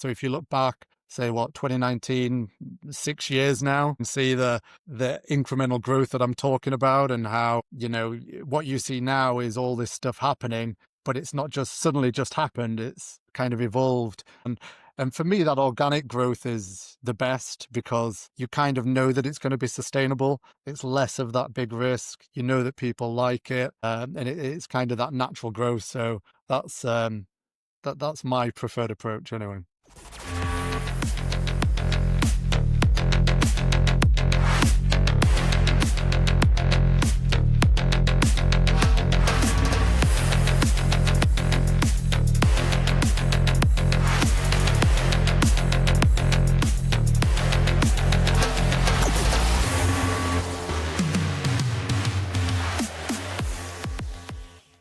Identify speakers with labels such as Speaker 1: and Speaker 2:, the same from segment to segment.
Speaker 1: So if you look back, say 2019, 6 years now, and see the incremental growth that I'm talking about, and how, what you see now is all this stuff happening, but it's not just suddenly just happened, it's kind of evolved. And for me, that organic growth is the best, because you kind of know that it's going to be sustainable. It's less of that big risk. You know that people like it, and it's kind of that natural growth. So that's my preferred approach anyway.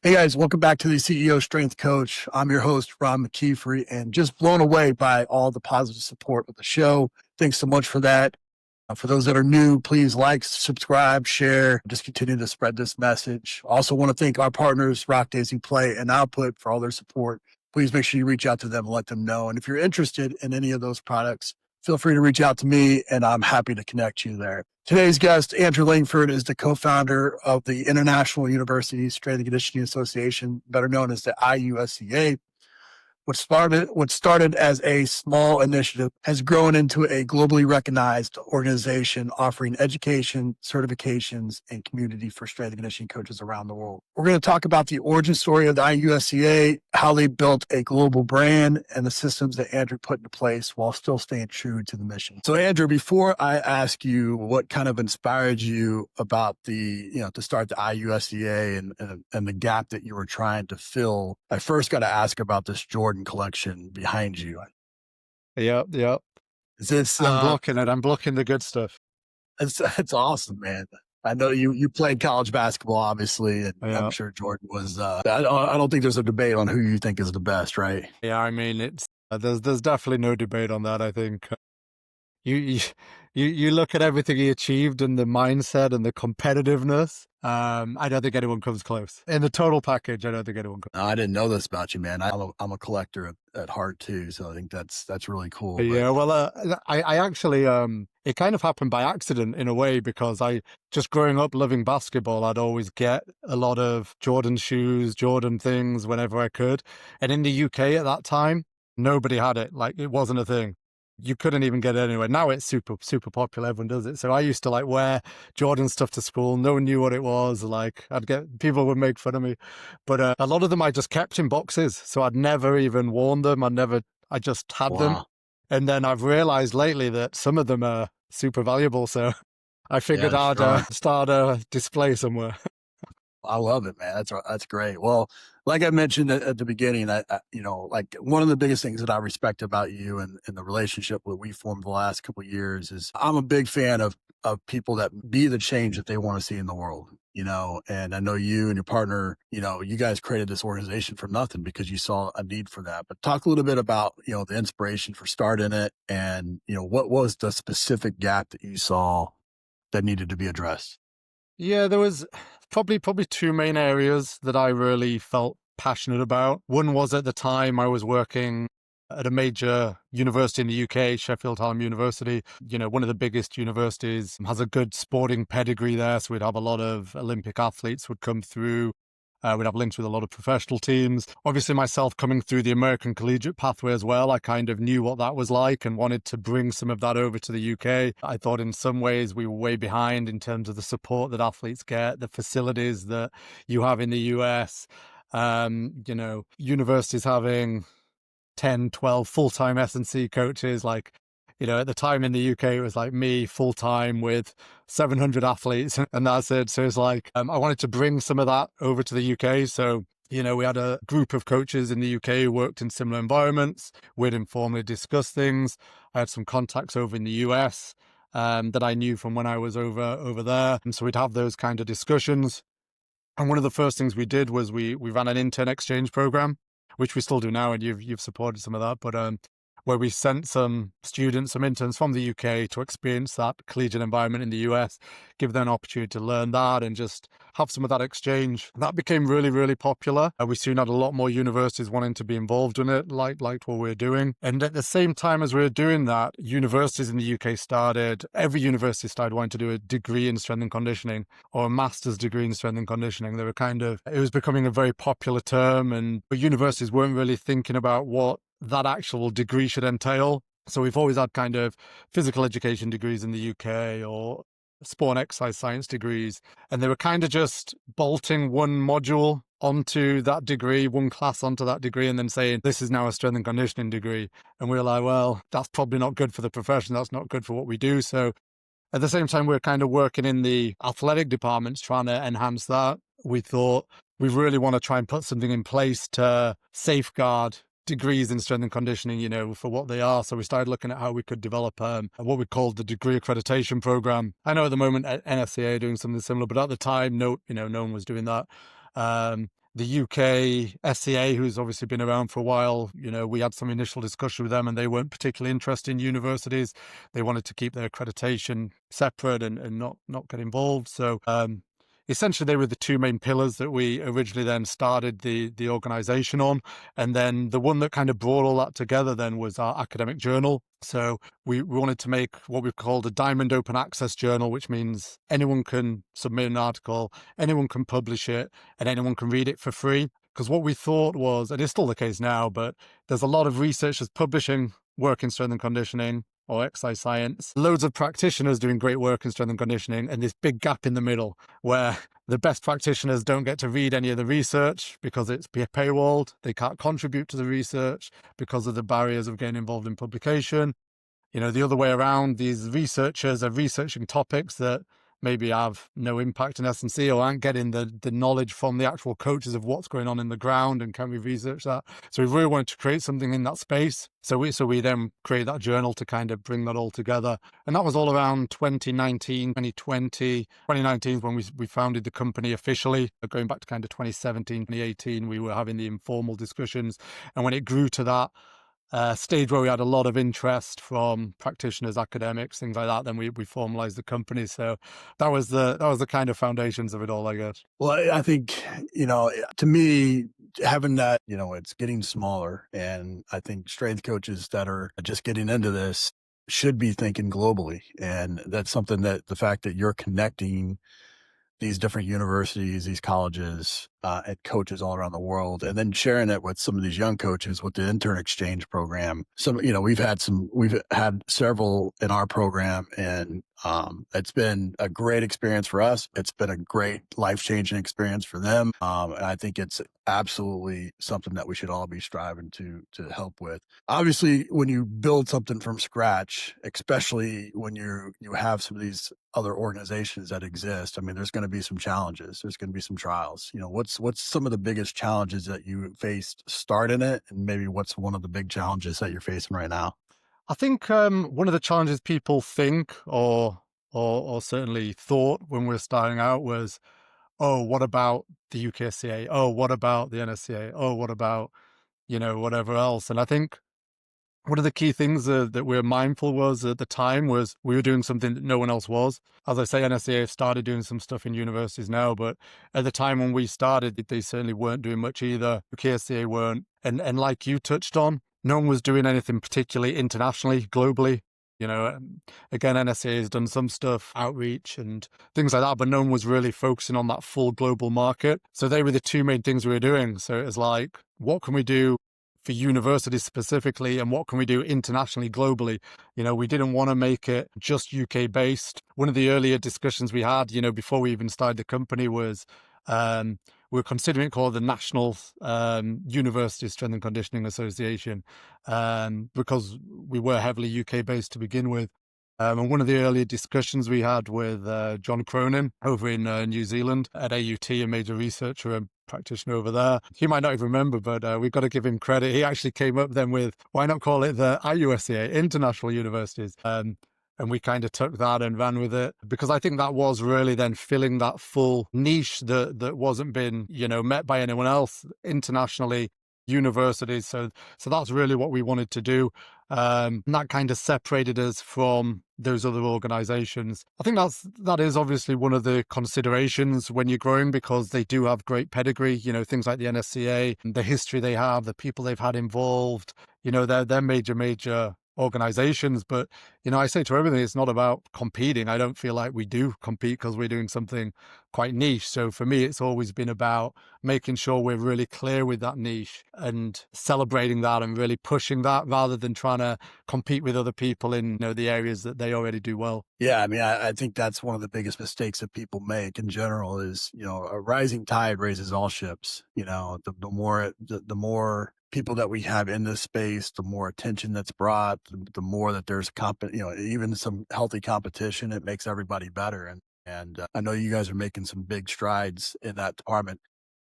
Speaker 2: Hey guys, welcome back to the CEO Strength Coach. I'm your host, Ron McKeefery, and just blown away by all the positive support of the show. Thanks so much for that. For those that are new, please like, subscribe, share, just continue to spread this message. Also want to thank our partners, Rock Daisy Play and Output, for all their support. Please make sure you reach out to them and let them know. And if you're interested in any of those products, feel free to reach out to me and I'm happy to connect you there. Today's guest, Andrew Langford, is the co-founder of the International University Strength and Conditioning Association, better known as the IUSCA. What started as a small initiative has grown into a globally recognized organization offering education, certifications, and community for strength and conditioning coaches around the world. We're going to talk about the origin story of the IUSCA, how they built a global brand, and the systems that Andrew put into place while still staying true to the mission. So Andrew, before I ask you what kind of inspired you about to start the IUSCA and the gap that you were trying to fill, I first got to ask about this Jordan collection behind you.
Speaker 1: Yep.
Speaker 2: Is this?
Speaker 1: I'm blocking it. I'm blocking the good stuff.
Speaker 2: It's awesome, man. I know you played college basketball, obviously, and I'm sure Jordan was. I don't think there's a debate on who you think is the best, right?
Speaker 1: Yeah, I mean, it's there's definitely no debate on that. I think you look at everything he achieved and the mindset and the competitiveness. I don't think anyone comes close in the total package. I don't think anyone comes.
Speaker 2: No, I didn't know this about you, man. I'm a collector at heart too, so I think that's really cool.
Speaker 1: Yeah, well, I actually it kind of happened by accident in a way, because I just growing up loving basketball, I'd always get a lot of Jordan shoes, Jordan things whenever I could, and in the UK at that time, nobody had it. Like, it wasn't a thing. You couldn't even get it anywhere. Now it's super, super popular. Everyone does it. So I used to wear Jordan stuff to school. No one knew what it was. People would make fun of me. But a lot of them I just kept in boxes. So I'd never even worn them. I just had them. And then I've realized lately that some of them are super valuable. So I figured I'd start a display somewhere.
Speaker 2: I love it, man. That's great. Well, like I mentioned at the beginning, one of the biggest things that I respect about you and the relationship that we formed the last couple of years is I'm a big fan of people that be the change that they want to see in the world, and I know you and your partner, you guys created this organization for nothing because you saw a need for that. But talk a little bit about, the inspiration for starting it and, what was the specific gap that you saw that needed to be addressed?
Speaker 1: Yeah, there was probably two main areas that I really felt passionate about. One was, at the time I was working at a major university in the UK, Sheffield Hallam University, one of the biggest universities, has a good sporting pedigree there. So we'd have a lot of Olympic athletes would come through. We'd have links with a lot of professional teams. Obviously, myself coming through the American collegiate pathway as well, I kind of knew what that was like and wanted to bring some of that over to the UK. I thought in some ways we were way behind in terms of the support that athletes get, the facilities that you have in the US. Universities having 10, 12 full-time S&C coaches, at the time in the UK, it was like me full-time with 700 athletes, and that's it. So it's I wanted to bring some of that over to the UK. So, we had a group of coaches in the UK who worked in similar environments. We'd informally discuss things. I had some contacts over in the US that I knew from when I was over there. And so we'd have those kind of discussions. And one of the first things we did was we ran an intern exchange program, which we still do now, and you've supported some of that. But where we sent some students, some interns from the UK to experience that collegiate environment in the US, give them an opportunity to learn that and just have some of that exchange. That became really, really popular. We soon had a lot more universities wanting to be involved in it, liked what we were doing. And at the same time as we were doing that, universities in the UK every university started wanting to do a degree in strength and conditioning or a master's degree in strength and conditioning. It was becoming a very popular term, and universities weren't really thinking about what that actual degree should entail. So we've always had kind of physical education degrees in the UK or sport and exercise science degrees, and they were kind of just bolting one module onto that degree, one class onto that degree, and then saying, this is now a strength and conditioning degree. And we were like, well, that's probably not good for the profession. That's not good for what we do. So at the same time, we're kind of working in the athletic departments, trying to enhance that. We thought we really want to try and put something in place to safeguard degrees in strength and conditioning, for what they are. So we started looking at how we could develop what we called the degree accreditation program. I know at the moment NSCA are doing something similar, but at the time, no one was doing that. The UK SCA, who's obviously been around for a while, we had some initial discussion with them, and they weren't particularly interested in universities. They wanted to keep their accreditation separate and not get involved. So essentially, they were the two main pillars that we originally then started the organization on. And then the one that kind of brought all that together then was our academic journal. So we wanted to make what we've called a Diamond Open Access journal, which means anyone can submit an article, anyone can publish it, and anyone can read it for free. Because what we thought was, and it's still the case now, but there's a lot of researchers publishing work in strength and conditioning or exercise science, loads of practitioners doing great work in strength and conditioning, and this big gap in the middle where the best practitioners don't get to read any of the research because it's paywalled. They can't contribute to the research because of the barriers of getting involved in publication. The other way around, these researchers are researching topics that maybe have no impact in S&C or aren't getting the knowledge from the actual coaches of what's going on in the ground, and can we research that? So we really wanted to create something in that space. So we then create that journal to kind of bring that all together. And that was all around 2019, 2020. 2019 is when we founded the company officially. Going back to kind of 2017, 2018, we were having the informal discussions. And when it grew to that stage where we had a lot of interest from practitioners, academics, things like that, then we formalized the company. So that was the kind of foundations of it all, I guess.
Speaker 2: Well, I think, to me, having that, it's getting smaller. And I think strength coaches that are just getting into this should be thinking globally. And that's something that the fact that you're connecting these different universities, these colleges, and coaches all around the world, and then sharing it with some of these young coaches with the intern exchange program. We've had several in our program, and it's been a great experience for us. It's been a great life-changing experience for them. And I think it's absolutely something that we should all be striving to help with. Obviously, when you build something from scratch, especially when you have some of these other organizations that exist, I mean, there's going to be some challenges. There's going to be some trials. What's some of the biggest challenges that you faced starting it, and maybe what's one of the big challenges that you're facing right now?
Speaker 1: I think one of the challenges people think or certainly thought when we were starting out was, oh, what about the UKSCA? Oh, what about the NSCA? Oh, what about, whatever else? And I think one of the key things that we were mindful was at the time was we were doing something that no one else was. As I say, NSCA have started doing some stuff in universities now, but at the time when we started, they certainly weren't doing much either. UKSCA weren't. And like you touched on, no one was doing anything particularly internationally, globally. Again, NSCA has done some stuff, outreach and things like that, but no one was really focusing on that full global market. So they were the two main things we were doing. So it was like, what can we do for universities specifically, and what can we do internationally, globally? We didn't want to make it just UK based. One of the earlier discussions we had, before we even started the company was we were considering it called the National University Strength and Conditioning Association, because we were heavily UK based to begin with. And one of the earlier discussions we had with John Cronin over in New Zealand at AUT, a major researcher and practitioner over there. He might not even remember, but we've got to give him credit. He actually came up then with, why not call it the IUSCA, International Universities? And we kind of took that and ran with it, because I think that was really then filling that full niche that wasn't been, met by anyone else internationally. universities. So that's really what we wanted to do. And that kind of separated us from those other organizations. I think that is obviously one of the considerations when you're growing, because they do have great pedigree, things like the NSCA, the history they have, the people they've had involved, they're major organizations. But, I say to everything, it's not about competing. I don't feel like we do compete because we're doing something quite niche. So for me, it's always been about making sure we're really clear with that niche and celebrating that and really pushing that, rather than trying to compete with other people in the areas that they already do well.
Speaker 2: Yeah, I mean, I think that's one of the biggest mistakes that people make in general is, a rising tide raises all ships. The more people that we have in this space, the more attention that's brought, the more that there's even some healthy competition, it makes everybody better. And I know you guys are making some big strides in that department.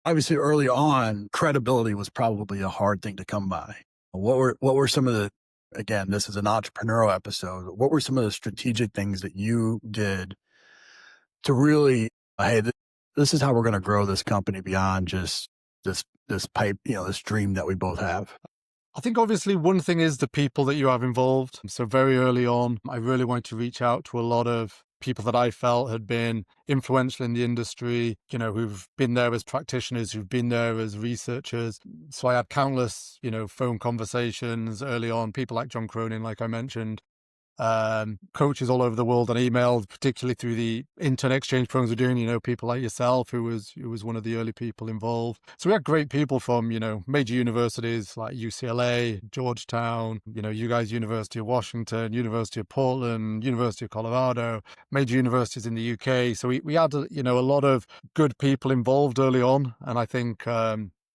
Speaker 2: Obviously, early on, credibility was probably a hard thing to come by. What were some of the, again, this is an entrepreneurial episode. What were some of the strategic things that you did to really, hey, this is how we're going to grow this company beyond just this pipe, this dream that we both have?
Speaker 1: I think obviously one thing is the people that you have involved. So very early on, I really wanted to reach out to a lot of people that I felt had been influential in the industry, who've been there as practitioners, who've been there as researchers. So I had countless, phone conversations early on, people like John Cronin, like I mentioned, coaches all over the world on email, particularly through the intern exchange programs we're doing, people like yourself, who was one of the early people involved. So we had great people from, major universities like UCLA, Georgetown, you guys, University of Washington, University of Portland, University of Colorado, major universities in the UK. So we had, a lot of good people involved early on. And I think,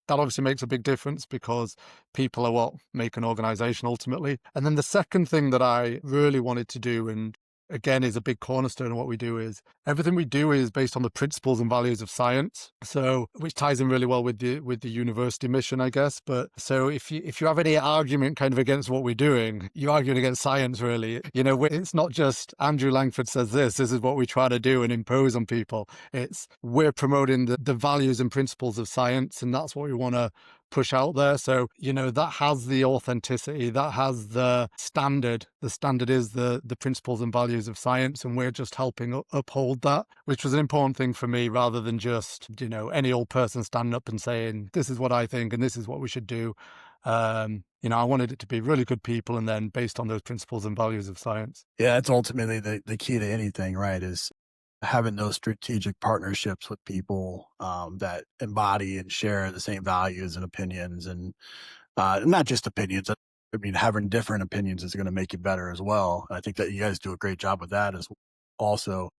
Speaker 1: that obviously makes a big difference, because people are what make an organization ultimately. And then the second thing that I really wanted to do, and again is a big cornerstone of what we do, is everything we do is based on the principles and values of science. So, which ties in really well with the university mission, I guess. But so if you have any argument kind of against what we're doing, you're arguing against science, really. It's not just Andrew Langford says this is what we try to do and impose on people. It's we're promoting the values and principles of science, and that's what we want to push out there. So, that has the authenticity, that has the standard. The standard is the principles and values of science, and we're just helping uphold that, which was an important thing for me, rather than just, any old person standing up and saying, this is what I think and this is what we should do. I wanted it to be really good people, and then based on those principles and values of science.
Speaker 2: Yeah, that's ultimately the key to anything, right? Is having those strategic partnerships with people that embody and share the same values and opinions, and not just opinions. I mean, having different opinions is going to make you better as well. And I think that you guys do a great job with that as also.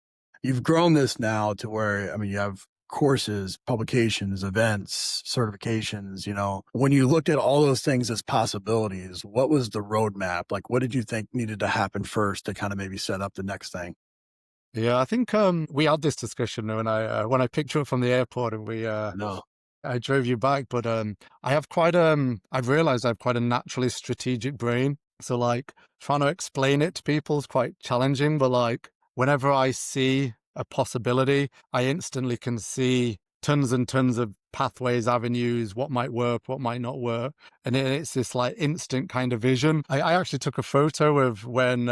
Speaker 2: You've grown this now to where, I mean, you have courses, publications, events, certifications. When you looked at all those things as possibilities, what was the roadmap? Like, what did you think needed to happen first to kind of maybe set up the next thing?
Speaker 1: Yeah, I think we had this discussion when I picked you up from the airport, and
Speaker 2: No.
Speaker 1: I drove you back. But I've realized I have quite a naturally strategic brain. So like trying to explain it to people is quite challenging. But like whenever I see a possibility, I instantly can see tons and tons of pathways, avenues, what might work, what might not work. And it's this like instant kind of vision. I actually took a photo of when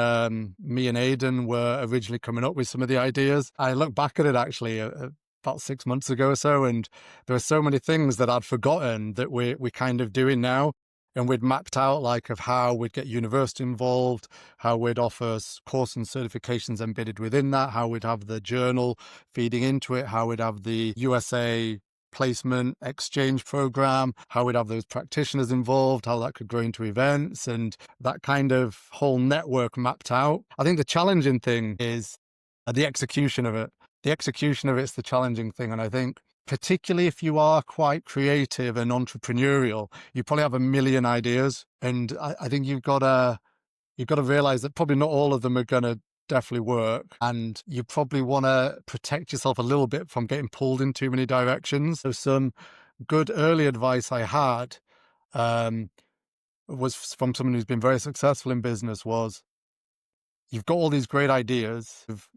Speaker 1: me and Aidan were originally coming up with some of the ideas. I look back at it actually about 6 months ago or so, and there were so many things that I'd forgotten that we're kind of doing now. And we'd mapped out like of how we'd get university involved, how we'd offer course and certifications embedded within that, how we'd have the journal feeding into it, how we'd have the USA placement exchange program, how we'd have those practitioners involved, how that could grow into events, and that kind of whole network mapped out. I think the challenging thing is the execution of it. The execution of it's the challenging thing. And I think particularly if you are quite creative and entrepreneurial, you probably have a million ideas. And I think you've got to realize that probably not all of them are going to definitely work. And you probably want to protect yourself a little bit from getting pulled in too many directions. So some good early advice I had was from someone who's been very successful in business was, you've got all these great ideas. You've,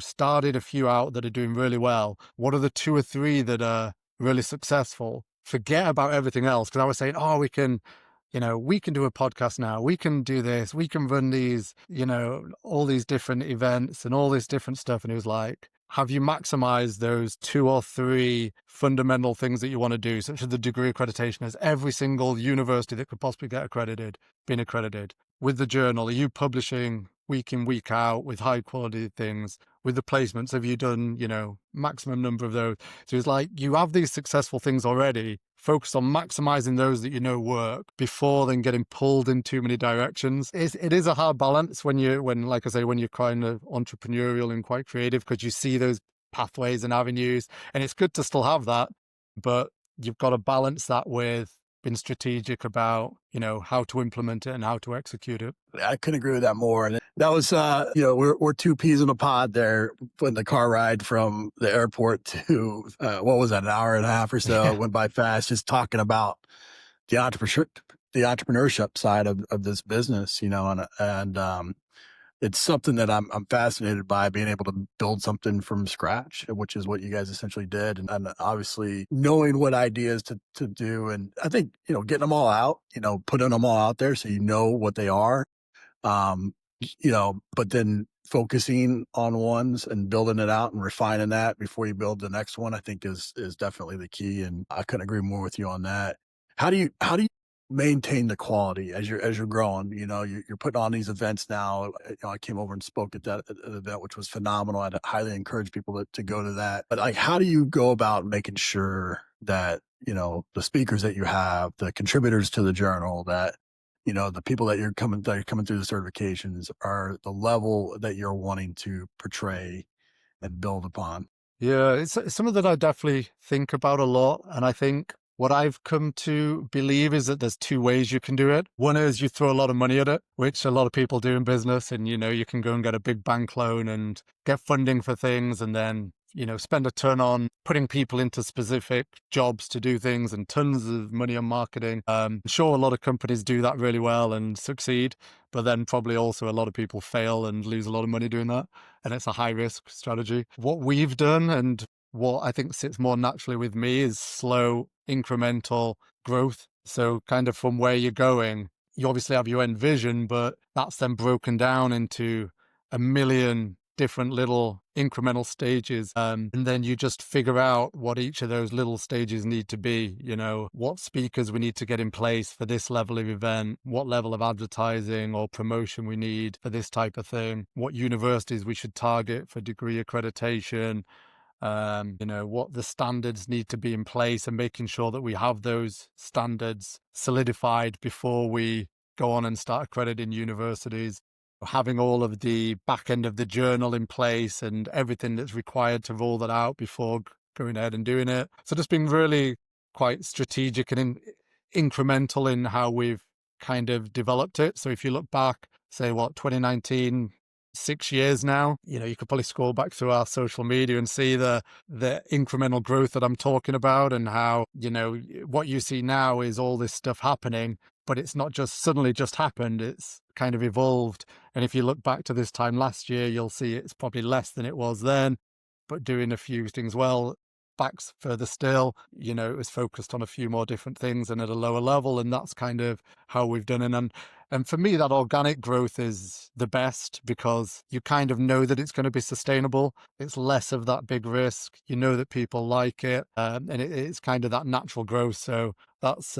Speaker 1: started a few out that are doing really well. What are the 2 or 3 that are really successful? forget about everything else. Because I was saying, oh, we can, we can do a podcast now. We can do this. We can run these, all these different events and all this different stuff. And it was like, have you maximized those 2 or 3 fundamental things that you want to do, such as the degree accreditation? Has every single university that could possibly get accredited been accredited? With the journal, are you publishing week in, week out with high quality things? With the placements, have you done, maximum number of those? So it's like you have these successful things already. Focus on maximizing those that work before then getting pulled in too many directions. It is a hard balance when like I say, when you're kind of entrepreneurial and quite creative, because you see those pathways and avenues, and it's good to still have that, but you've got to balance that with being strategic about, how to implement it and how to execute it.
Speaker 2: I couldn't agree with that more. And that was, we're 2 peas in a pod there, putting the car ride from the airport to, what was that, an hour and a half or so. It went by fast, just talking about the entrepreneurship side of this business, and it's something that I'm fascinated by, being able to build something from scratch, which is what you guys essentially did. And obviously knowing what ideas to do. And I think, getting them all out, putting them all out there so what they are, but then focusing on ones and building it out and refining that before you build the next one, I think is definitely the key. And I couldn't agree more with you on that. How do you maintain the quality as you're growing? You're putting on these events now. I came over and spoke at that event, which was phenomenal. I'd highly encourage people to go to that. But like, how do you go about making sure that the speakers that you have, the contributors to the journal, that the people that are coming through the certifications are the level that you're wanting to portray and build upon?
Speaker 1: Yeah, it's something that I definitely think about a lot, and I think what I've come to believe is that there's 2 ways you can do it. One is you throw a lot of money at it, which a lot of people do in business. And, you can go and get a big bank loan and get funding for things, and then, spend a ton on putting people into specific jobs to do things and tons of money on marketing. Sure, a lot of companies do that really well and succeed, but then probably also a lot of people fail and lose a lot of money doing that. And it's a high risk strategy. What we've done, and what I think sits more naturally with me, is slow incremental growth. So kind of from where you're going, you obviously have your end vision, but that's then broken down into a million different little incremental stages. And then you just figure out what each of those little stages need to be, what speakers we need to get in place for this level of event, what level of advertising or promotion we need for this type of thing, what universities we should target for degree accreditation, what the standards need to be in place, and making sure that we have those standards solidified before we go on and start accrediting universities. Having all of the back end of the journal in place and everything that's required to roll that out before going ahead and doing it. So just being really quite strategic and incremental in how we've kind of developed it. So if you look back, say 2019, 6 years now, you could probably scroll back through our social media and see the incremental growth that I'm talking about, and how, what you see now is all this stuff happening, but it's not just suddenly just happened. It's kind of evolved. And if you look back to this time last year, you'll see it's probably less than it was then, but doing a few things well. Back further still, it was focused on a few more different things and at a lower level. And that's kind of how we've done it. And for me, that organic growth is the best, because you kind of know that it's going to be sustainable. It's less of that big risk. You know that people like it, and it's kind of that natural growth. So that's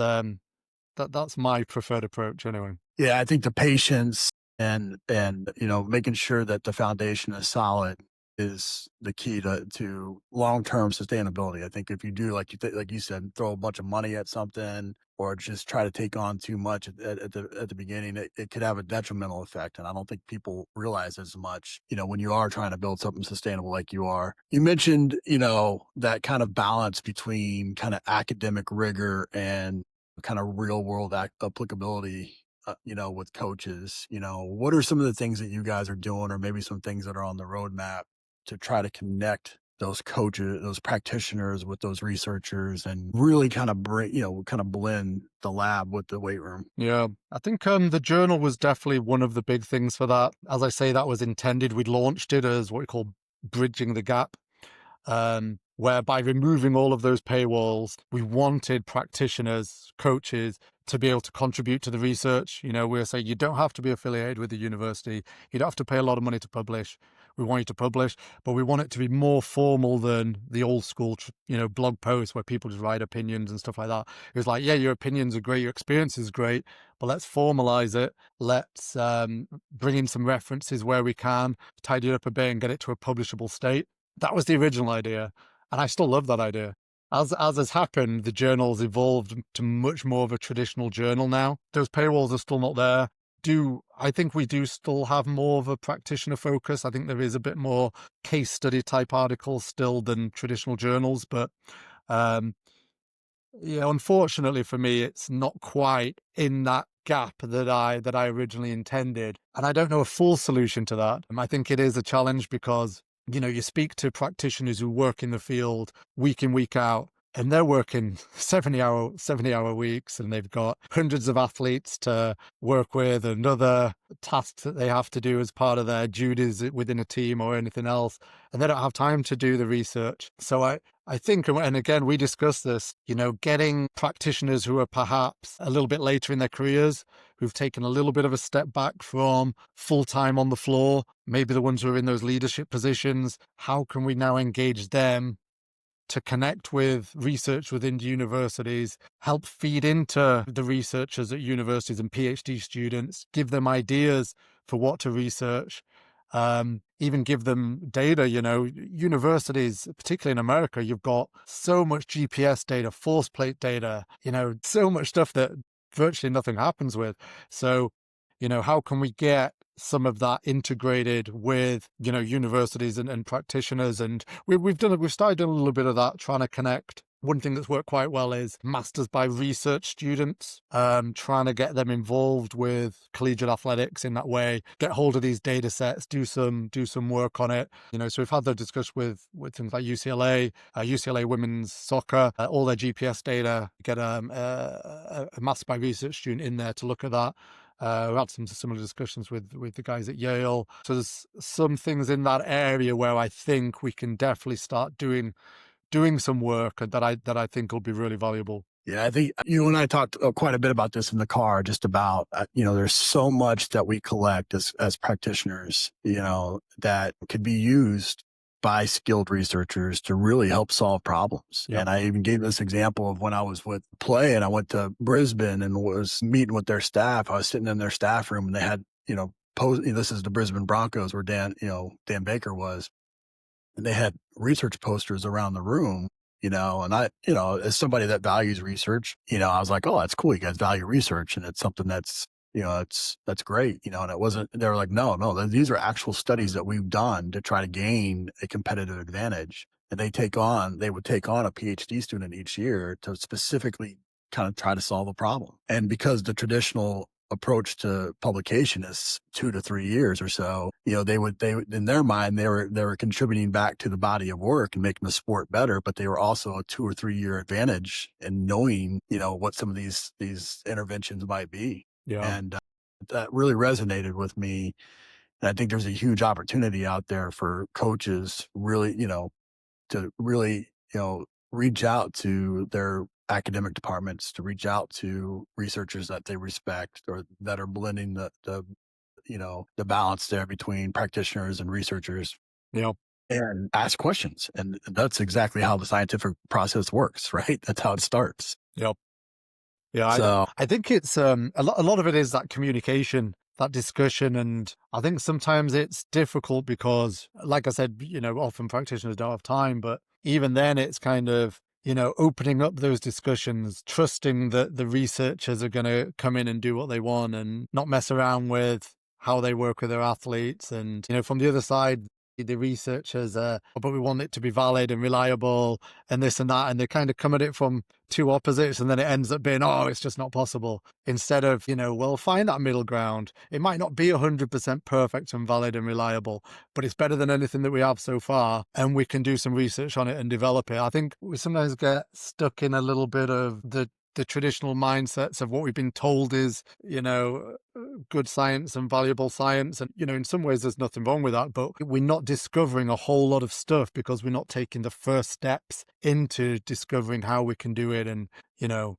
Speaker 1: my preferred approach anyway.
Speaker 2: Yeah, I think the patience and making sure that the foundation is solid is the key to long-term sustainability. I think if you do, like you said, throw a bunch of money at something, or just try to take on too much at the beginning, it could have a detrimental effect. And I don't think people realize as much, when you are trying to build something sustainable like you are. You mentioned, that kind of balance between kind of academic rigor and kind of real world applicability, with coaches. What are some of the things that you guys are doing, or maybe some things that are on the roadmap to try to connect those coaches, those practitioners with those researchers, and really kind of blend the lab with the weight room?
Speaker 1: Yeah, I think the journal was definitely one of the big things for that. As I say, that was intended. We'd launched it as what we call bridging the gap. where by removing all of those paywalls, we wanted practitioners, coaches, to be able to contribute to the research. We were saying you don't have to be affiliated with the university. You don't have to pay a lot of money to publish. We want you to publish, but we want it to be more formal than the old school, blog posts where people just write opinions and stuff like that. It was like, yeah, your opinions are great, your experience is great, but let's formalize it. Let's bring in some references where we can, tidy it up a bit and get it to a publishable state. That was the original idea. And I still love that idea. As has happened, the journal's evolved to much more of a traditional journal now. Those paywalls are still not there. I think we do still have more of a practitioner focus. I think there is a bit more case study type articles still than traditional journals, but unfortunately for me, it's not quite in that gap that I originally intended. And I don't know a full solution to that. I think it is a challenge because you speak to practitioners who work in the field week in, week out, and they're working 70-hour weeks, and they've got hundreds of athletes to work with and other tasks that they have to do as part of their duties within a team or anything else. And they don't have time to do the research. So I think, and again, we discussed this, getting practitioners who are perhaps a little bit later in their careers, who've taken a little bit of a step back from full-time on the floor, maybe the ones who are in those leadership positions, how can we now engage them to connect with research within universities, help feed into the researchers at universities and PhD students, give them ideas for what to research, even give them data. Universities, particularly in America, you've got so much GPS data, force plate data, so much stuff that virtually nothing happens with. So, how can we get some of that integrated with, universities and practitioners? And we've started doing a little bit of that, trying to connect. One thing that's worked quite well is masters by research students, trying to get them involved with collegiate athletics in that way, get hold of these data sets, do some work on it. So we've had the discussion with things like UCLA women's soccer, all their GPS data, get a master by research student in there to look at that. We had some similar discussions with the guys at Yale. So there's some things in that area where I think we can definitely start doing some work that I think will be really valuable.
Speaker 2: Yeah, I think you and I talked quite a bit about this in the car, just about, there's so much that we collect as practitioners, that could be used by skilled researchers to really help solve problems.
Speaker 1: Yep.
Speaker 2: And I even gave this example of when I was with Play and I went to Brisbane and was meeting with their staff. I was sitting in their staff room and they had, this is the Brisbane Broncos where Dan Baker was. And they had research posters around the room, and I, as somebody that values research, I was like, oh, that's cool. You guys value research. And it's something that's, that's great, and it wasn't, they were like, no, these are actual studies that we've done to try to gain a competitive advantage. And they would take on a PhD student each year to specifically kind of try to solve a problem. And because the traditional approach to publication is 2 to 3 years or so, they in their mind, they were contributing back to the body of work and making the sport better, but they were also a 2 or 3 year advantage in knowing, what some of these interventions might be.
Speaker 1: Yeah.
Speaker 2: And that really resonated with me. And I think there's a huge opportunity out there for coaches really, to really, reach out to their academic departments, to reach out to researchers that they respect or that are blending the balance there between practitioners and researchers.
Speaker 1: Yeah.
Speaker 2: And ask questions. And that's exactly how the scientific process works, right? That's how it starts.
Speaker 1: Yep. Yeah.
Speaker 2: So
Speaker 1: I think it's a lot of it is that communication, that discussion. And I think sometimes it's difficult because, like I said, often practitioners don't have time, but even then it's kind of, opening up those discussions, trusting that the researchers are going to come in and do what they want and not mess around with how they work with their athletes. And, from the other side, the researchers, but we want it to be valid and reliable and this and that. And they kind of come at it from two opposites. And then it ends up being, oh, it's just not possible. Instead of, well, find that middle ground. It might not be 100% perfect and valid and reliable, but it's better than anything that we have so far. And we can do some research on it and develop it. I think we sometimes get stuck in a little bit of the the traditional mindsets of what we've been told is, good science and valuable science. And, in some ways there's nothing wrong with that, but we're not discovering a whole lot of stuff because we're not taking the first steps into discovering how we can do it. And,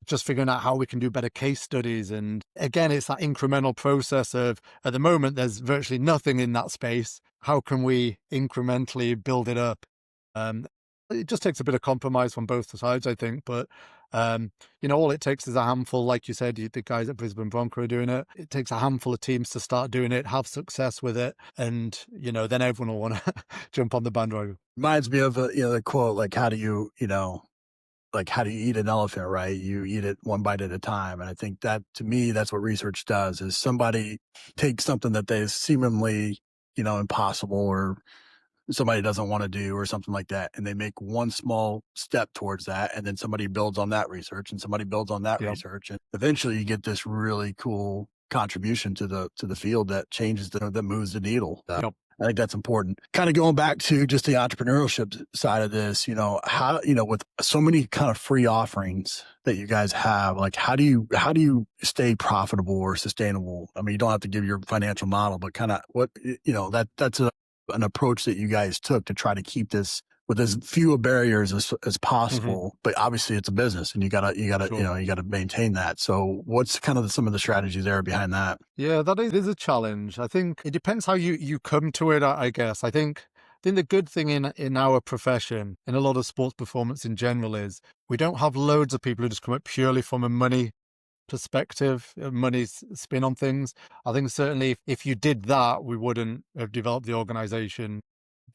Speaker 1: just figuring out how we can do better case studies. And again, it's that incremental process of, at the moment, there's virtually nothing in that space. How can we incrementally build it up? It just takes a bit of compromise from both sides, I think. But, all it takes is a handful, like you said, the guys at Brisbane Bronco are doing it. It takes a handful of teams to start doing it, have success with it. And, then everyone will want to jump on the bandwagon.
Speaker 2: Reminds me of, the quote, like, how do you eat an elephant, right? You eat it one bite at a time. And I think that, to me, that's what research does, is somebody takes something that they seemingly, impossible, or somebody doesn't want to do, or something like that, and they make one small step towards that, and then somebody builds on that research, and somebody builds on that research, and eventually you get this really cool contribution to the field that changes that moves the needle. I think that's important. Kind of going back to just the entrepreneurship side of this, how, with so many kind of free offerings that you guys have, like, how do you stay profitable or sustainable? I mean, you don't have to give your financial model, but kind of what, that's an approach that you guys took to try to keep this with as few barriers as possible. Mm-hmm. But obviously it's a business, and you gotta, sure, you gotta maintain that. So what's kind of some of the strategies there behind that?
Speaker 1: Yeah, that is a challenge. I think it depends how you come to it, I guess. I think the good thing in our profession, in a lot of sports performance in general, is we don't have loads of people who just come up purely from a money perspective, money's spin on things. I think certainly if you did that, we wouldn't have developed the organization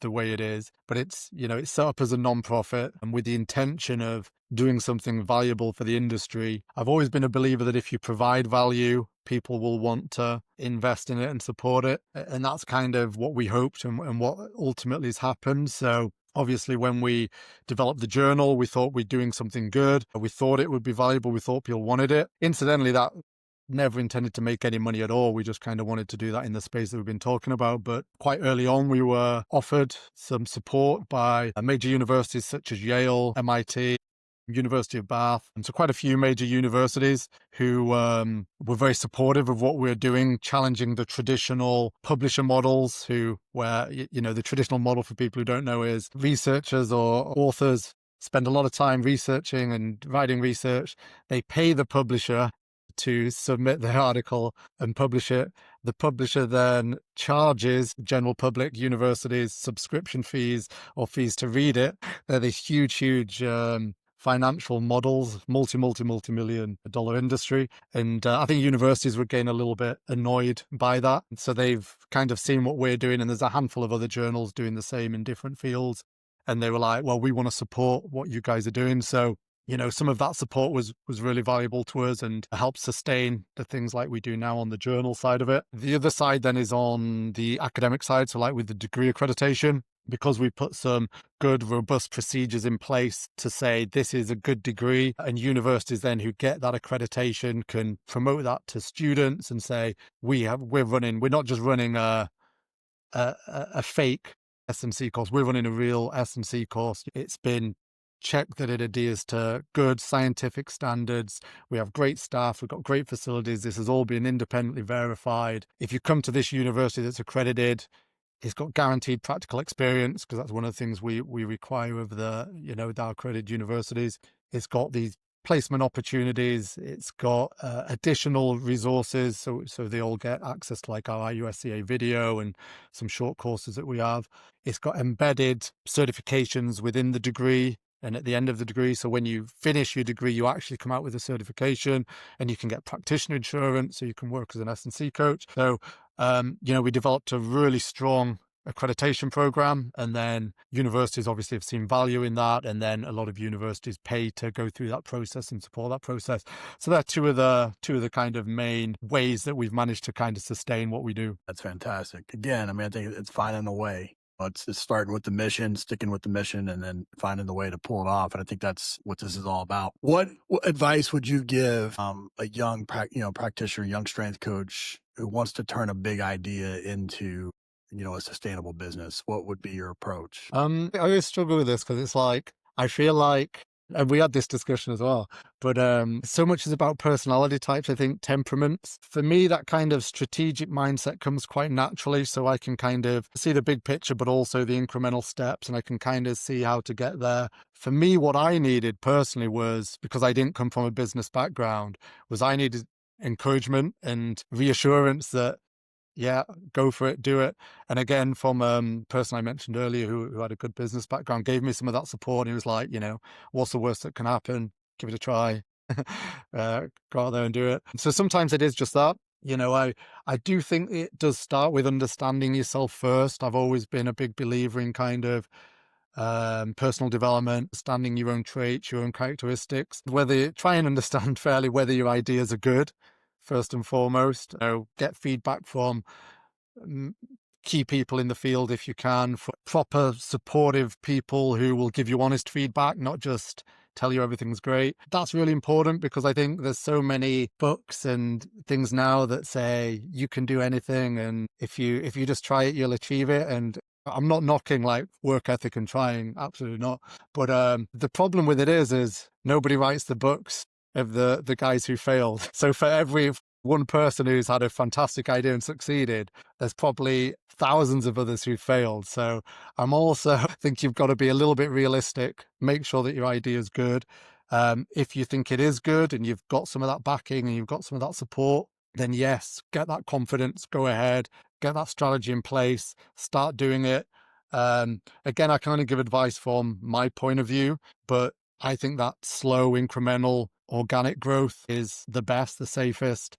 Speaker 1: the way it is. But it's set up as a non-profit and with the intention of doing something valuable for the industry. I've always been a believer that if you provide value, people will want to invest in it and support it. And that's kind of what we hoped and what ultimately has happened. So obviously, when we developed the journal, we thought we're doing something good. We thought it would be valuable. We thought people wanted it. Incidentally, that never intended to make any money at all. We just kind of wanted to do that in the space that we've been talking about. But quite early on, we were offered some support by major universities such as Yale, MIT, University of Bath, and so quite a few major universities who were very supportive of what we're doing, challenging the traditional publisher models, where the traditional model, for people who don't know, is researchers or authors spend a lot of time researching and writing research. They pay the publisher to submit their article and publish it. The publisher then charges general public, universities, subscription fees or fees to read it. They're these huge financial models, multi-million dollar industry. And I think universities were getting a little bit annoyed by that. So they've kind of seen what we're doing, and there's a handful of other journals doing the same in different fields. And they were like, well, we want to support what you guys are doing. So, some of that support was really valuable to us and helped sustain the things like we do now on the journal side of it. The other side then is on the academic side. So like with the degree accreditation, because we put some good, robust procedures in place to say this is a good degree, and universities then who get that accreditation can promote that to students and say, we're not just running a fake S&C course, we're running a real S&C course. It's been checked that it adheres to good scientific standards. We have great staff. We've got great facilities. This has all been independently verified. If you come to this university that's accredited, it's got guaranteed practical experience, because that's one of the things we require of the accredited universities. It's got these placement opportunities. It's got additional resources. So they all get access to like our IUSCA video and some short courses that we have. It's got embedded certifications within the degree and at the end of the degree. So when you finish your degree, you actually come out with a certification, and you can get practitioner insurance, so you can work as an S&C coach. So, we developed a really strong accreditation program, and then universities obviously have seen value in that, and then a lot of universities pay to go through that process and support that process. So that's two of the kind of main ways that we've managed to kind of sustain what we do.
Speaker 2: That's fantastic. Again, I mean, I think it's finding a way. It's just starting with the mission, sticking with the mission, and then finding the way to pull it off. And I think that's what this is all about. What advice would you give a young practitioner, young strength coach who wants to turn a big idea into a sustainable business? What would be your approach?
Speaker 1: I always struggle with this, because it's like, I feel like And we had this discussion as well. But so much is about personality types, I think, temperaments. For me, that kind of strategic mindset comes quite naturally. So I can kind of see the big picture, but also the incremental steps, and I can kind of see how to get there. For me, what I needed personally was, because I didn't come from a business background, was I needed encouragement and reassurance that, yeah, go for it, do it. And again, from person I mentioned earlier who had a good business background, gave me some of that support. He was like, what's the worst that can happen? Give it a try. Go out there and do it. So sometimes it is just that. I do think it does start with understanding yourself first. I've always been a big believer in kind of personal development, understanding your own traits, your own characteristics, try and understand fairly whether your ideas are good, first and foremost. Get feedback from key people in the field if you can, for proper supportive people who will give you honest feedback, not just tell you everything's great. That's really important, because I think there's so many books and things now that say you can do anything, and if you just try it, you'll achieve it. And I'm not knocking like work ethic and trying, absolutely not. But the problem with it is nobody writes the books of the guys who failed. So for every one person who's had a fantastic idea and succeeded, there's probably thousands of others who failed. So I'm also think you've got to be a little bit realistic. Make sure that your idea is good. If you think it is good and you've got some of that backing and you've got some of that support, then yes, get that confidence, go ahead, get that strategy in place, start doing it. Again, I can only give advice from my point of view, but I think that slow, incremental, organic growth is the best, the safest,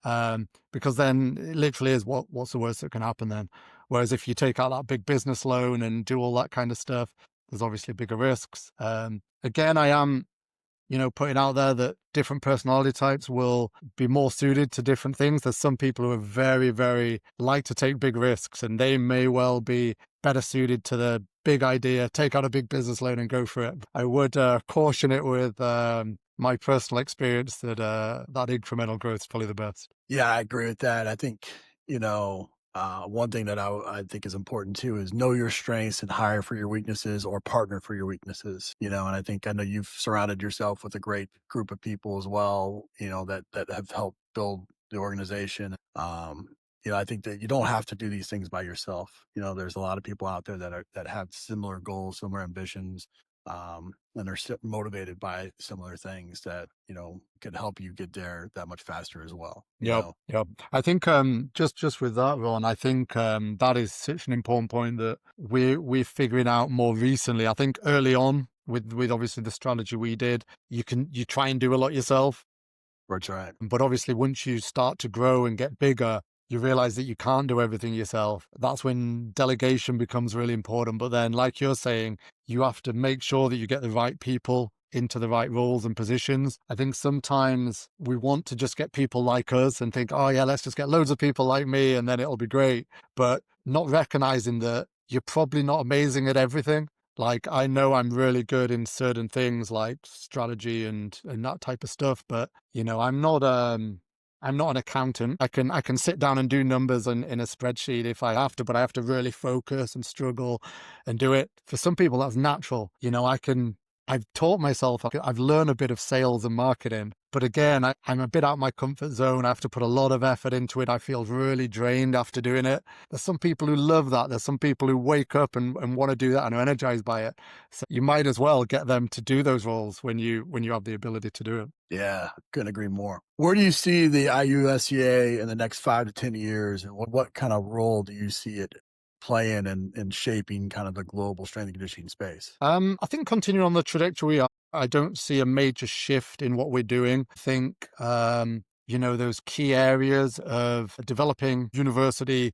Speaker 1: because then it literally is what's the worst that can happen then. Whereas if you take out that big business loan and do all that kind of stuff, there's obviously bigger risks. Again, I am putting out there that different personality types will be more suited to different things. There's some people who are very, very like to take big risks, and they may well be better suited to the big idea, take out a big business loan and go for it. I would caution it with my personal experience that that incremental growth is probably the best.
Speaker 2: Yeah, I agree with that. I think, one thing that I think is important too is know your strengths and hire for your weaknesses or partner for your weaknesses, and I know you've surrounded yourself with a great group of people as well, that have helped build the organization. I think that you don't have to do these things by yourself. There's a lot of people out there that have similar goals, similar ambitions, and are motivated by similar things that, can help you get there that much faster as well.
Speaker 1: Yep. I think just with that, Ron, I think that is such an important point that we're figuring out more recently. I think early on with obviously the strategy we did, you try and do a lot yourself.
Speaker 2: That's right.
Speaker 1: But obviously once you start to grow and get bigger, you realize that you can't do everything yourself. That's when delegation becomes really important. But then, like you're saying, you have to make sure that you get the right people into the right roles and positions. I think sometimes we want to just get people like us and think, oh yeah, let's just get loads of people like me and then it'll be great. But not recognizing that you're probably not amazing at everything. Like, I know I'm really good in certain things like strategy and that type of stuff, but I'm not an accountant. I can sit down and do numbers in a spreadsheet if I have to, but I have to really focus and struggle and do it. For some people, that's natural. I've taught myself, I've learned a bit of sales and marketing, but again, I'm a bit out of my comfort zone. I have to put a lot of effort into it. I feel really drained after doing it. There's some people who love that. There's some people who wake up and want to do that and are energized by it. So you might as well get them to do those roles when you have the ability to do it.
Speaker 2: Yeah, couldn't agree more. Where do you see the IUSCA in the next 5 to 10 years, and what kind of role do you see it playing in shaping kind of the global strength and conditioning space?
Speaker 1: I think continuing on the trajectory, I don't see a major shift in what we're doing. I think, those key areas of developing university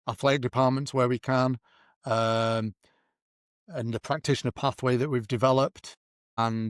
Speaker 1: athletic departments where we can, and the practitioner pathway that we've developed, and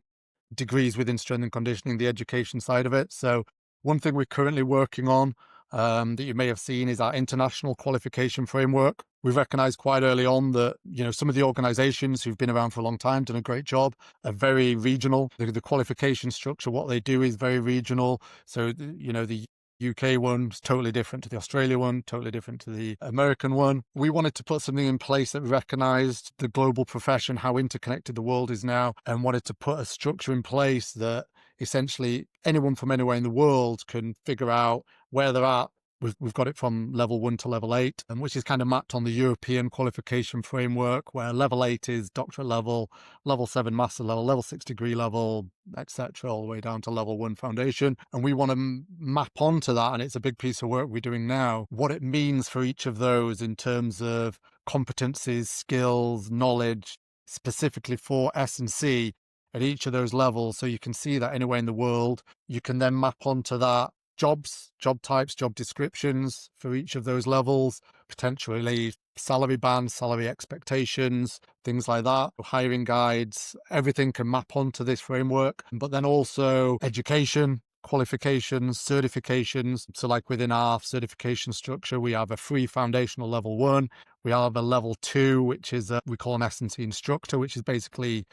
Speaker 1: degrees within strength and conditioning, the education side of it. So one thing we're currently working on that you may have seen is our international qualification framework. We recognized quite early on that, some of the organizations who've been around for a long time, done a great job, are very regional. The qualification structure, what they do is very regional. So, the UK one is totally different to the Australia one, totally different to the American one. We wanted to put something in place that recognized the global profession, how interconnected the world is now, and wanted to put a structure in place that essentially anyone from anywhere in the world can figure out where they're at. We've got it from level 1 to level 8, which is kind of mapped on the European qualification framework, where level 8 is doctorate level, level 7 master level, level 6 degree level, etc., all the way down to level 1 foundation. And we want to map onto that, and it's a big piece of work we're doing now, what it means for each of those in terms of competencies, skills, knowledge, specifically for S&C at each of those levels. So you can see that anywhere in the world, you can then map onto that jobs, job types, job descriptions for each of those levels, potentially salary bands, salary expectations, things like that, hiring guides, everything can map onto this framework. But then also education, qualifications, certifications. So like within our certification structure, we have a free foundational level 1. We have a level 2, which is we call an S&C instructor, which is basically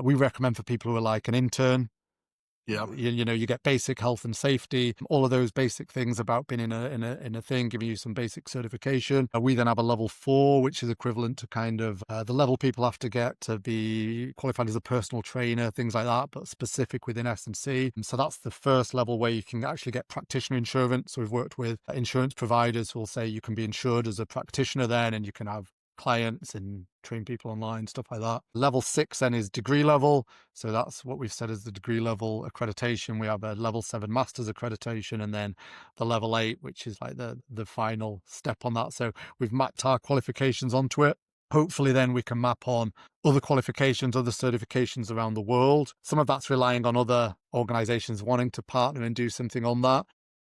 Speaker 1: we recommend for people who are like an intern.
Speaker 2: Yeah.
Speaker 1: You get basic health and safety, all of those basic things about being in a thing, giving you some basic certification. We then have a level 4, which is equivalent to kind of the level people have to get to be qualified as a personal trainer, things like that, but specific within S&C. And so that's the first level where you can actually get practitioner insurance. So we've worked with insurance providers who will say you can be insured as a practitioner then, and you can have clients and train people online, stuff like that. Level 6 then is degree level. So that's what we've said is the degree level accreditation. We have a level 7 master's accreditation, and then the level 8, which is like the final step on that. So we've mapped our qualifications onto it. Hopefully then we can map on other qualifications, other certifications around the world. Some of that's relying on other organizations wanting to partner and do something on that,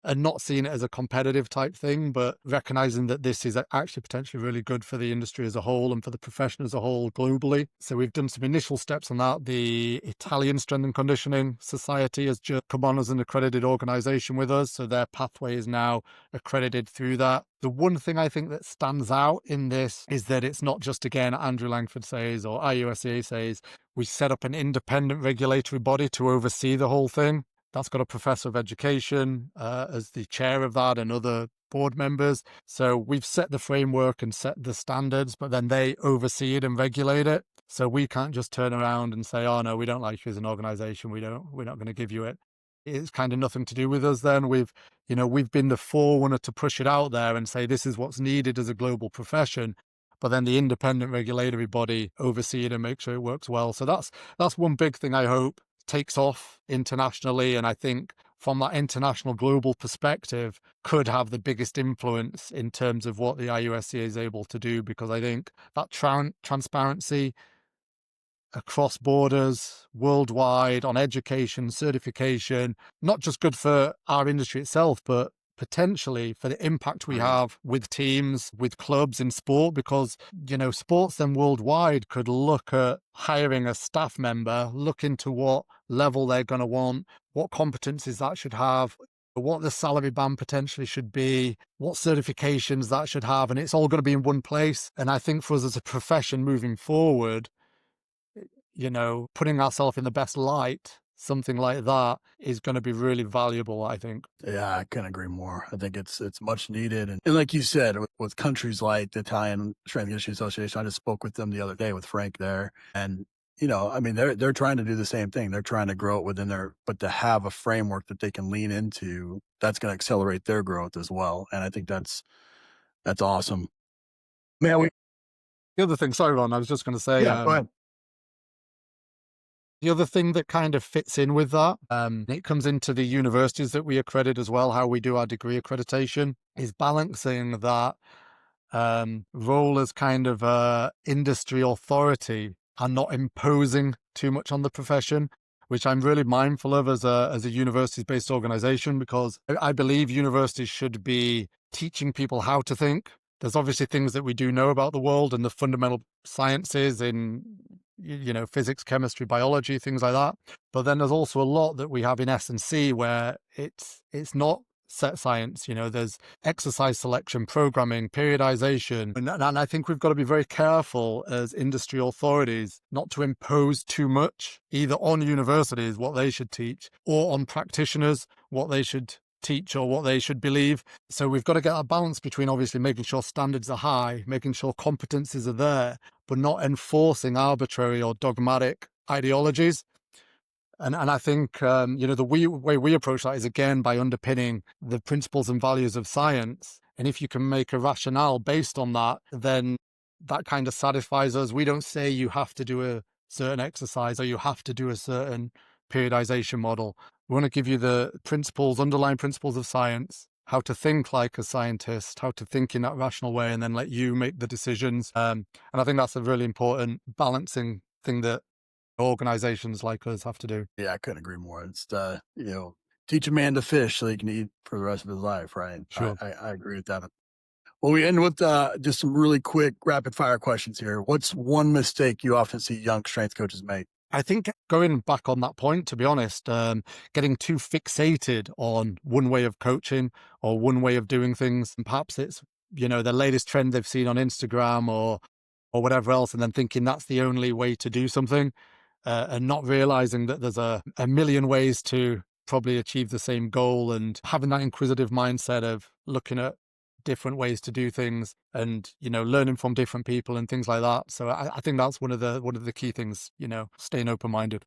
Speaker 1: and not seeing it as a competitive type thing, but recognizing that this is actually potentially really good for the industry as a whole and for the profession as a whole globally. So we've done some initial steps on that. The Italian Strength and Conditioning Society has just come on as an accredited organization with us. So their pathway is now accredited through that. The one thing I think that stands out in this is that it's not just, again, Andrew Langford says or IUSCA says, we set up an independent regulatory body to oversee the whole thing. That's got a professor of education as the chair of that and other board members. So we've set the framework and set the standards, but then they oversee it and regulate it. So we can't just turn around and say, oh, no, we don't like you as an organization. We're not going to give you it. It's kind of nothing to do with us then. We've been the forerunner to push it out there and say, this is what's needed as a global profession. But then the independent regulatory body oversee it and make sure it works well. So that's one big thing I hope takes off internationally, and I think from that international global perspective could have the biggest influence in terms of what the IUSCA is able to do, because I think that transparency across borders, worldwide, on education, certification, not just good for our industry itself, but potentially for the impact we have with teams, with clubs in sport, because, sports then worldwide could look at hiring a staff member, look into what level they're going to want, what competencies that should have, what the salary band potentially should be, what certifications that should have, and it's all going to be in one place. And I think for us as a profession moving forward, putting ourselves in the best light, something like that is going to be really valuable, I think.
Speaker 2: Yeah, I couldn't agree more. I think it's much needed. And like you said, with countries like the Italian Strength and Conditioning Association, I just spoke with them the other day with Frank there. And, they're trying to do the same thing. They're trying to grow it within but to have a framework that they can lean into, that's going to accelerate their growth as well. And I think that's awesome. Man,
Speaker 1: the other thing, sorry, Ron, I was just going to say,
Speaker 2: go ahead.
Speaker 1: The other thing that kind of fits in with that, it comes into the universities that we accredit as well, how we do our degree accreditation, is balancing that role as kind of industry authority and not imposing too much on the profession, which I'm really mindful of as a universities-based organization, because I believe universities should be teaching people how to think. There's obviously things that we do know about the world and the fundamental sciences in physics, chemistry, biology, things like that. But then there's also a lot that we have in S&C where it's not set science. There's exercise selection, programming, periodization. And I think we've got to be very careful as industry authorities not to impose too much, either on universities, what they should teach, or on practitioners, what they should teach or what they should believe. So we've got to get that balance between obviously making sure standards are high, making sure competencies are there, but not enforcing arbitrary or dogmatic ideologies. And I think, the way we approach that is, again, by underpinning the principles and values of science. And if you can make a rationale based on that, then that kind of satisfies us. We don't say you have to do a certain exercise or you have to do a certain periodization model. We want to give you the principles, underlying principles of science, how to think like a scientist, how to think in that rational way, and then let you make the decisions. And I think that's a really important balancing thing that organizations like us have to do.
Speaker 2: Yeah, I couldn't agree more. It's teach a man to fish so he can eat for the rest of his life, right?
Speaker 1: Sure.
Speaker 2: I agree with that. Well, we end with just some really quick rapid fire questions here. What's one mistake you often see young strength coaches make?
Speaker 1: I think going back on that point, to be honest, getting too fixated on one way of coaching or one way of doing things, and perhaps it's, the latest trend they've seen on Instagram or whatever else, and then thinking that's the only way to do something, and not realizing that there's a million ways to probably achieve the same goal, and having that inquisitive mindset of looking at different ways to do things and, learning from different people and things like that. So I think that's one of the key things, staying open-minded.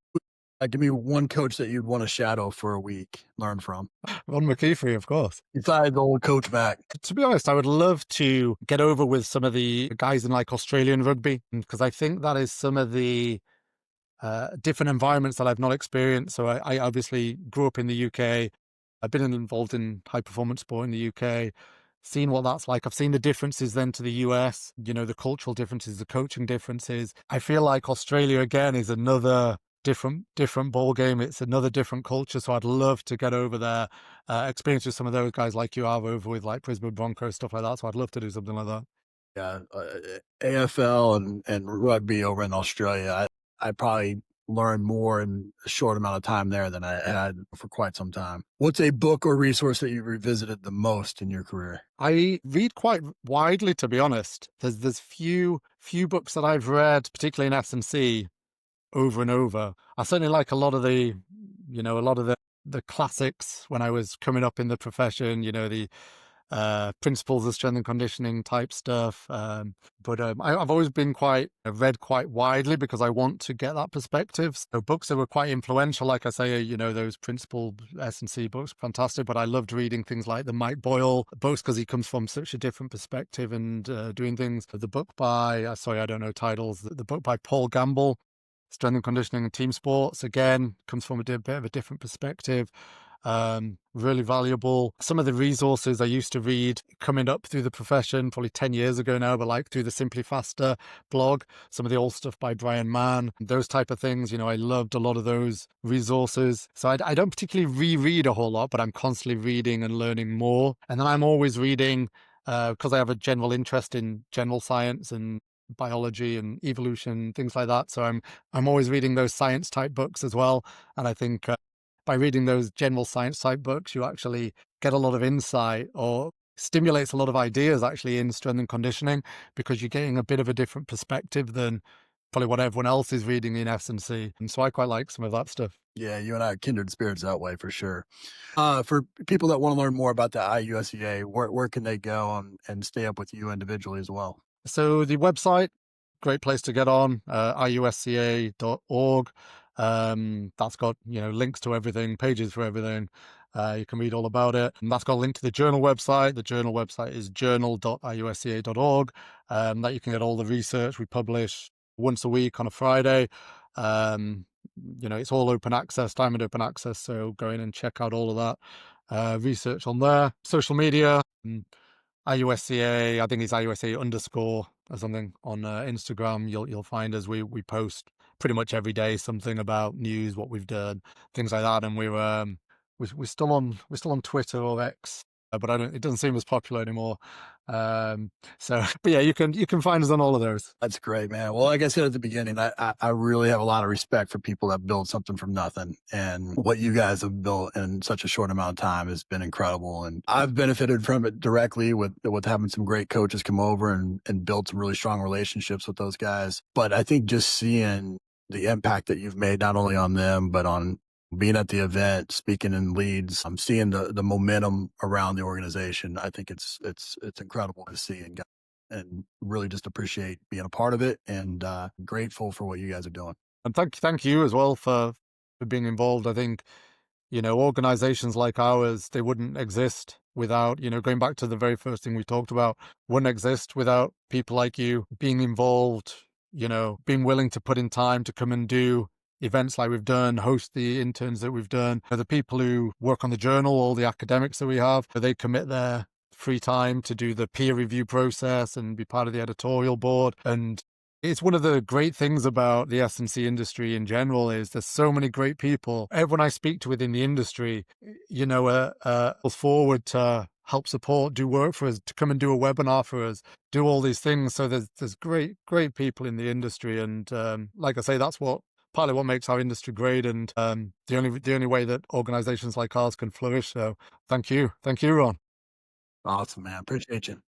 Speaker 2: Give me one coach that you'd want to shadow for a week, learn from.
Speaker 1: Ron McKeefery, of course.
Speaker 2: Besides old Coach Mac.
Speaker 1: To be honest, I would love to get over with some of the guys in like Australian rugby, because I think that is some of the different environments that I've not experienced. So I obviously grew up in the UK. I've been involved in high performance sport in the UK, seen what that's like. I've seen the differences then to the US, the cultural differences, the coaching differences. I feel like Australia again is another different ball game. It's another different culture. So I'd love to get over there, experience with some of those guys like you have over with like Brisbane Broncos, stuff like that. So I'd love to do something like that.
Speaker 2: Yeah, AFL and rugby over in Australia. I probably learned more in a short amount of time there than I had for quite some time. What's a book or resource that you revisited the most in your career?
Speaker 1: I read quite widely, to be honest. There's few books that I've read, particularly in S&C, over and over. I certainly like a lot of the classics when I was coming up in the profession, the principles of strength and conditioning type stuff. But I've always been read quite widely because I want to get that perspective. So books that were quite influential, like I say, those principal S&C books, fantastic. But I loved reading things like the Mike Boyle books because he comes from such a different perspective and doing things. The book by, sorry, I don't know titles, the book by Paul Gamble, Strength and Conditioning and Team Sports, again, comes from a bit of a different perspective. Really valuable. Some of the resources I used to read coming up through the profession, probably 10 years ago now, but like through the Simply Faster blog, some of the old stuff by Brian Mann, those type of things, I loved a lot of those resources. So I don't particularly reread a whole lot, but I'm constantly reading and learning more. And then I'm always reading, because I have a general interest in general science and biology and evolution, things like that. So I'm always reading those science type books as well. And I think by reading those general science type books, you actually get a lot of insight or stimulates a lot of ideas actually in strength and conditioning, because you're getting a bit of a different perspective than probably what everyone else is reading in S&C. And so I quite like some of that stuff.
Speaker 2: Yeah, you and I are kindred spirits that way for sure. For people that want to learn more about the IUSCA, where can they go and stay up with you individually as well?
Speaker 1: So the website, great place to get on, iusca.org. That's got, links to everything, pages for everything. You can read all about it. And that's got a link to the journal website. The journal website is journal.iusca.org. That you can get all the research we publish once a week on a Friday. It's all open access, diamond open access. So go in and check out all of that research on there. Social media, IUSCA, I think it's IUSCA _ or something on Instagram. You'll find us. We post pretty much every day something about news, what we've done, things like that. And we're still on Twitter or X, but it doesn't seem as popular anymore. But yeah, you can find us on all of those.
Speaker 2: That's great, man. Well, like I said at the beginning, I really have a lot of respect for people that build something from nothing, and what you guys have built in such a short amount of time has been incredible. And I've benefited from it directly with having some great coaches come over and build some really strong relationships with those guys. But I think just seeing the impact that you've made, not only on them, but on being at the event, speaking in leads, I'm seeing the momentum around the organization. I think it's incredible to see and really just appreciate being a part of it and grateful for what you guys are doing.
Speaker 1: And thank you as well for being involved. I think, organizations like ours, they wouldn't exist without, going back to the very first thing we talked about, wouldn't exist without people like you being involved, being willing to put in time to come and do events like we've done, host the interns that we've done. The people who work on the journal, all the academics that we have, they commit their free time to do the peer review process and be part of the editorial board. And it's one of the great things about the S&C industry in general is there's so many great people. Everyone I speak to within the industry, goes forward to help support, do work for us, to come and do a webinar for us, do all these things. So there's great people in the industry, and like I say, that's partly what makes our industry great, and the only way that organizations like ours can flourish. So thank you, Ron.
Speaker 2: Awesome, man. Appreciate you.